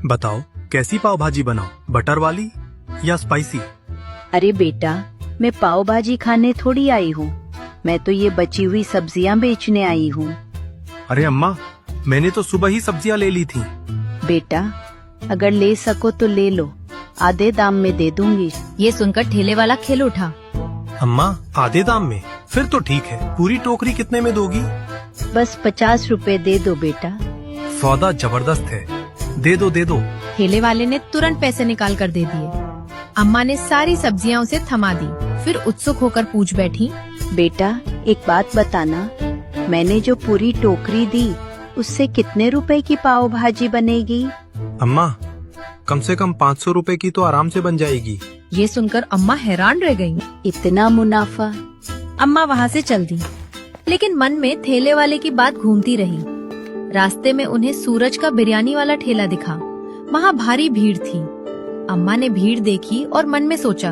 बताओ कैसी पाव भाजी बनाओ, बटर वाली या स्पाइसी? अरे बेटा, मैं पाव भाजी खाने थोड़ी आई हूँ, मैं तो ये बची हुई सब्जियाँ बेचने आई हूँ। अरे अम्मा, मैंने तो सुबह ही सब्जियाँ ले ली थी। बेटा, अगर ले सको तो ले लो, आधे दाम में दे दूंगी। ये सुनकर ठेले वाला खिल उठा। अम्मा, आधे दाम में? फिर तो ठीक है। पूरी टोकरी कितने में दोगी? बस 50 रुपए दे दो बेटा। सौदा जबरदस्त है, दे दो दे दो। ठेले वाले ने तुरंत पैसे निकाल कर दे दिए। अम्मा ने सारी सब्जियां उसे थमा दी, फिर उत्सुक होकर पूछ बैठी, बेटा एक बात बताना, मैंने जो पूरी टोकरी दी उससे कितने रुपए की पाव भाजी बनेगी? अम्मा, कम से कम 500 रुपए की तो आराम से बन जाएगी। ये सुनकर अम्मा हैरान रह गईं। इतना मुनाफा? अम्मा वहाँ से चल दी, लेकिन मन में ठेले वाले की बात घूमती रही। रास्ते में उन्हें सूरज का बिरयानी वाला ठेला दिखा। वहाँ भारी भीड़ थी। अम्मा ने भीड़ देखी और मन में सोचा,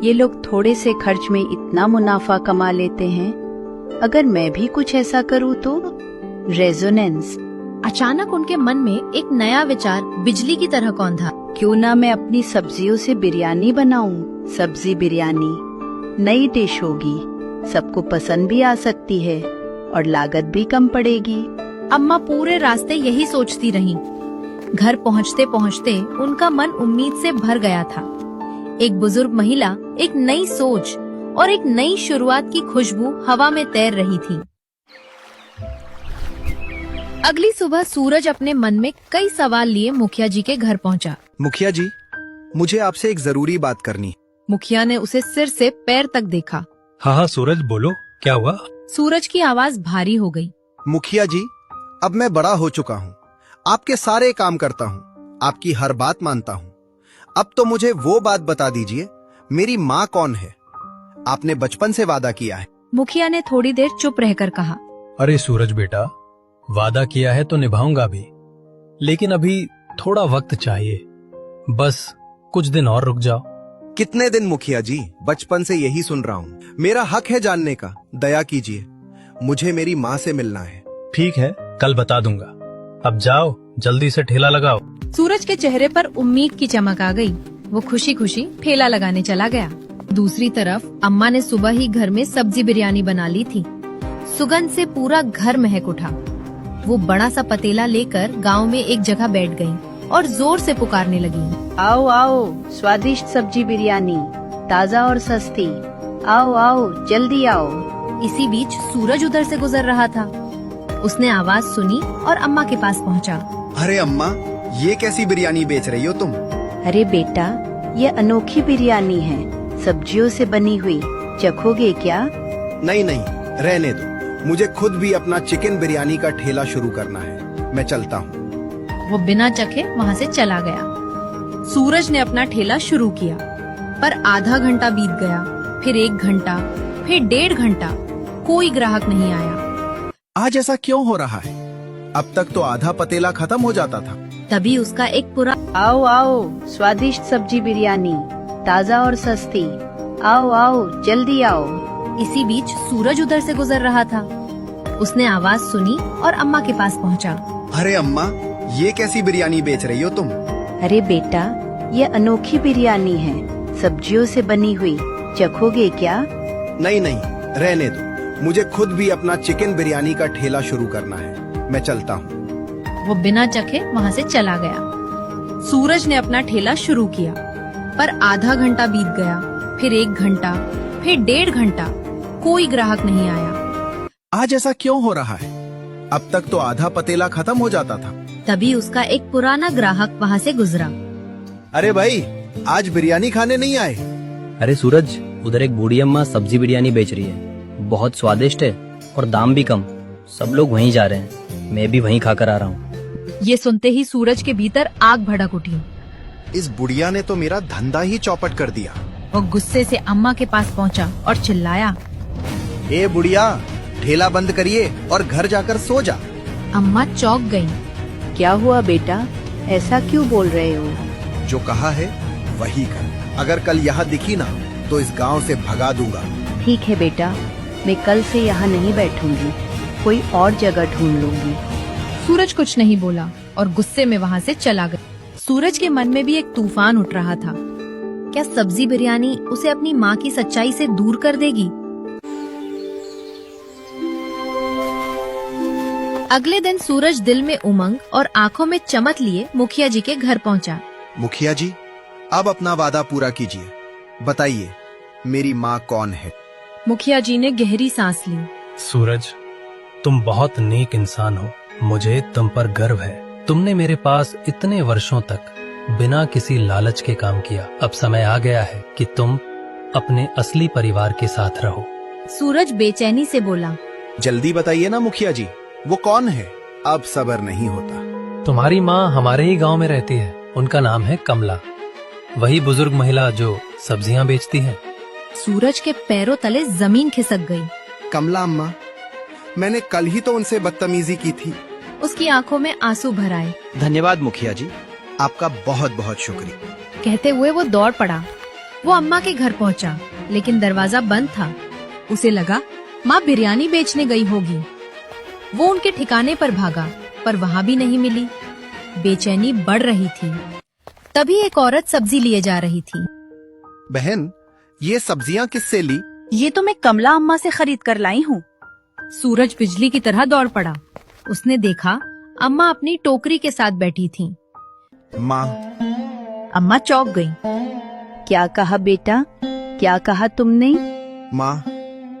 ये लोग थोड़े से खर्च में इतना मुनाफा कमा लेते हैं, अगर मैं भी कुछ ऐसा करूँ तो? रेजोनेंस। अचानक उनके मन में एक नया विचार बिजली की तरह कौंधा। क्यों ना मैं अपनी सब्जियों से बिरयानी बनाऊं? सब्जी बिरयानी नई डिश होगी, सबको पसंद भी आ सकती है और लागत भी कम पड़ेगी। अम्मा पूरे रास्ते यही सोचती रहीं। घर पहुँचते पहुँचते उनका मन उम्मीद से भर गया था। एक बुजुर्ग महिला एक नई सोच और एक नई शुरुआत की खुशबू हवा में तैर रही थी। अगली सुबह सूरज अपने मन में कई सवाल लिए मुखिया जी के घर पहुंचा। मुखिया जी, मुझे आपसे एक जरूरी बात करनी है। मुखिया ने उसे सिर से पैर तक देखा। हाँ सूरज, बोलो क्या हुआ? सूरज की आवाज भारी हो गई। मुखिया जी, अब मैं बड़ा हो चुका हूँ, आपके सारे काम करता हूँ, आपकी हर बात मानता हूँ। अब तो मुझे वो बात बता दीजिए, मेरी माँ कौन है? आपने बचपन से वादा किया है। मुखिया ने थोड़ी देर चुप रहकर कहा, अरे सूरज बेटा, वादा किया है तो निभाऊंगा भी, लेकिन अभी थोड़ा वक्त चाहिए। बस कुछ दिन और रुक जाओ। कितने दिन मुखिया जी? बचपन से यही सुन रहा हूँ। मेरा हक है जानने का, दया कीजिए, मुझे मेरी माँ से मिलना है। ठीक है, कल बता दूंगा। अब जाओ, जल्दी से ठेला लगाओ। सूरज के चेहरे पर उम्मीद की चमक आ गई। वो खुशी खुशी ठेला लगाने चला गया। दूसरी तरफ अम्मा ने सुबह ही घर में सब्जी बिरयानी बना ली थी। सुगंध से पूरा घर महक उठा। वो बड़ा सा पतीला लेकर गांव में एक जगह बैठ गई और जोर से पुकारने लगी, आओ आओ, स्वादिष्ट सब्जी बिरयानी, ताज़ा और सस्ती, आओ आओ जल्दी आओ। इसी बीच सूरज उधर से गुजर रहा था। उसने आवाज सुनी और अम्मा के पास पहुंचा। अरे अम्मा, ये कैसी बिरयानी बेच रही हो तुम? अरे बेटा, ये अनोखी बिरयानी है, सब्जियों से बनी हुई, चखोगे क्या? नहीं नहीं, रहने दो, मुझे खुद भी अपना चिकन बिरयानी का ठेला शुरू करना है, मैं चलता हूँ। वो बिना चखे वहाँ से चला गया। सूरज ने अपना ठेला शुरू किया, पर आधा घंटा बीत गया, फिर 1 घंटा, फिर 1.5 घंटा, कोई ग्राहक नहीं आया। आज ऐसा क्यों हो रहा है? अब तक तो आधा पतीला खत्म हो जाता था। तभी उसका एक आओ आओ, स्वादिष्ट सब्जी बिरयानी, ताज़ा और सस्ती, आओ आओ जल्दी आओ। इसी बीच सूरज उधर से गुजर रहा था। उसने आवाज सुनी और अम्मा के पास पहुंचा। अरे अम्मा, ये कैसी बिरयानी बेच रही हो तुम? अरे बेटा, ये अनोखी बिरयानी है, सब्जियों से बनी हुई, चखोगे क्या? नहीं नहीं, रहने दो, मुझे खुद भी अपना चिकन बिरयानी का ठेला शुरू करना है, मैं चलता हूँ। वो बिना चखे वहाँ से चला गया। सूरज ने अपना ठेला शुरू किया, पर आधा घंटा बीत गया, फिर 1 घंटा, फिर 1.5 घंटा, कोई ग्राहक नहीं आया। आज ऐसा क्यों हो रहा है? अब तक तो आधा पतीला खत्म हो जाता था। तभी उसका एक पुराना ग्राहक वहाँ से गुजरा। अरे भाई, आज बिरयानी खाने नहीं आए? अरे सूरज, उधर एक बूढ़ी अम्मा सब्जी बिरयानी बेच रही है, बहुत स्वादिष्ट है और दाम भी कम। सब लोग वहीं जा रहे हैं, मैं भी वहीं खाकर आ रहा हूँ। ये सुनते ही सूरज के भीतर आग भड़क उठी। इस बुढ़िया ने तो मेरा धंधा ही चौपट कर दिया। वो गुस्से से अम्मा के पास पहुंचा और चिल्लाया, ए बुढ़िया, ठेला बंद करिए और घर जाकर सो जा। अम्मा चौंक गईं। क्या हुआ बेटा, ऐसा क्यों बोल रहे हो? जो कहा है वही कर, अगर कल यहाँ दिखी ना तो इस गांव से भगा दूंगा। ठीक है बेटा, मैं कल से यहाँ नहीं बैठूंगी, कोई और जगह ढूंढ लूंगी। सूरज कुछ नहीं बोला और गुस्से में वहाँ से चला गया। सूरज के मन में भी एक तूफान उठ रहा था। क्या सब्जी बिरयानी उसे अपनी माँ की सच्चाई से दूर कर देगी? अगले दिन सूरज दिल में उमंग और आंखों में चमक लिए मुखिया जी के घर पहुंचा। मुखिया जी, अब अपना वादा पूरा कीजिए। बताइए, मेरी माँ कौन है? मुखिया जी ने गहरी सांस ली। सूरज, तुम बहुत नेक इंसान हो। मुझे तुम पर गर्व है। तुमने मेरे पास इतने वर्षों तक बिना किसी लालच के काम किया। अब समय आ गया है कि तुम अपने असली परिवार के साथ रहो। सूरज बेचैनी से बोला। जल्दी बताइए ना मुखिया जी, वो कौन है? अब सब्र नहीं होता। तुम्हारी माँ हमारे ही गांव में रहती है। उनका नाम है कमला। वही बुजुर्ग महिला जो सब्जियां बेचती है। सूरज के पैरों तले जमीन खिसक गई। कमला अम्मा, मैंने कल ही तो उनसे बदतमीजी की थी। उसकी आंखों में आंसू भर आए। धन्यवाद मुखिया जी, आपका बहुत बहुत शुक्रिया। कहते हुए वो दौड़ पड़ा। वो अम्मा के घर पहुंचा, लेकिन दरवाजा बंद था। उसे लगा माँ बिरयानी बेचने गई होगी। वो उनके ठिकाने पर भागा, पर वहाँ भी नहीं मिली। बेचैनी बढ़ रही थी। तभी एक औरत सब्जी लिए जा रही थी। बहन, ये सब्जियां किससे ली? ये तो मैं कमला अम्मा से खरीद कर लाई हूँ। सूरज बिजली की तरह दौड़ पड़ा। उसने देखा अम्मा अपनी टोकरी के साथ बैठी थीं। माँ, अम्मा चौंक गई। क्या कहा बेटा? क्या कहा तुमने? माँ,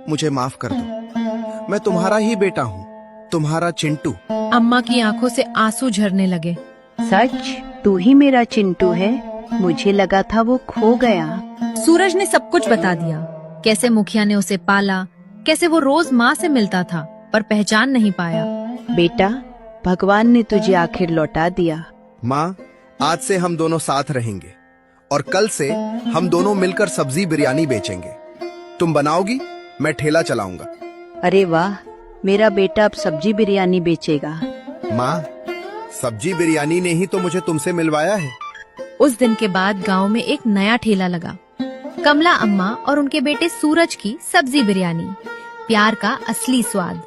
मुझे माफ कर दो। मैं तुम्हारा ही बेटा हूँ, तुम्हारा चिंटू। अम्मा की आंखों से आंसू झरने लगे। सच? तू ही मेरा चिंटू है? मुझे लगा था वो खो गया। सूरज ने सब कुछ बता दिया। कैसे मुखिया ने उसे पाला, कैसे वो रोज माँ से मिलता था पर पहचान नहीं पाया। बेटा, भगवान ने तुझे आखिर लौटा दिया। माँ, आज से हम दोनों साथ रहेंगे और कल से हम दोनों मिलकर सब्जी बिरयानी बेचेंगे। तुम बनाओगी, मैं ठेला चलाऊंगा। अरे वाह, मेरा बेटा अब सब्जी बिरयानी बेचेगा। माँ, सब्जी बिरयानी ने ही तो मुझे तुमसे मिलवाया है। उस दिन के बाद गांव में एक नया ठेला लगा। कमला अम्मा और उनके बेटे सूरज की सब्जी बिरयानी, प्यार का असली स्वाद।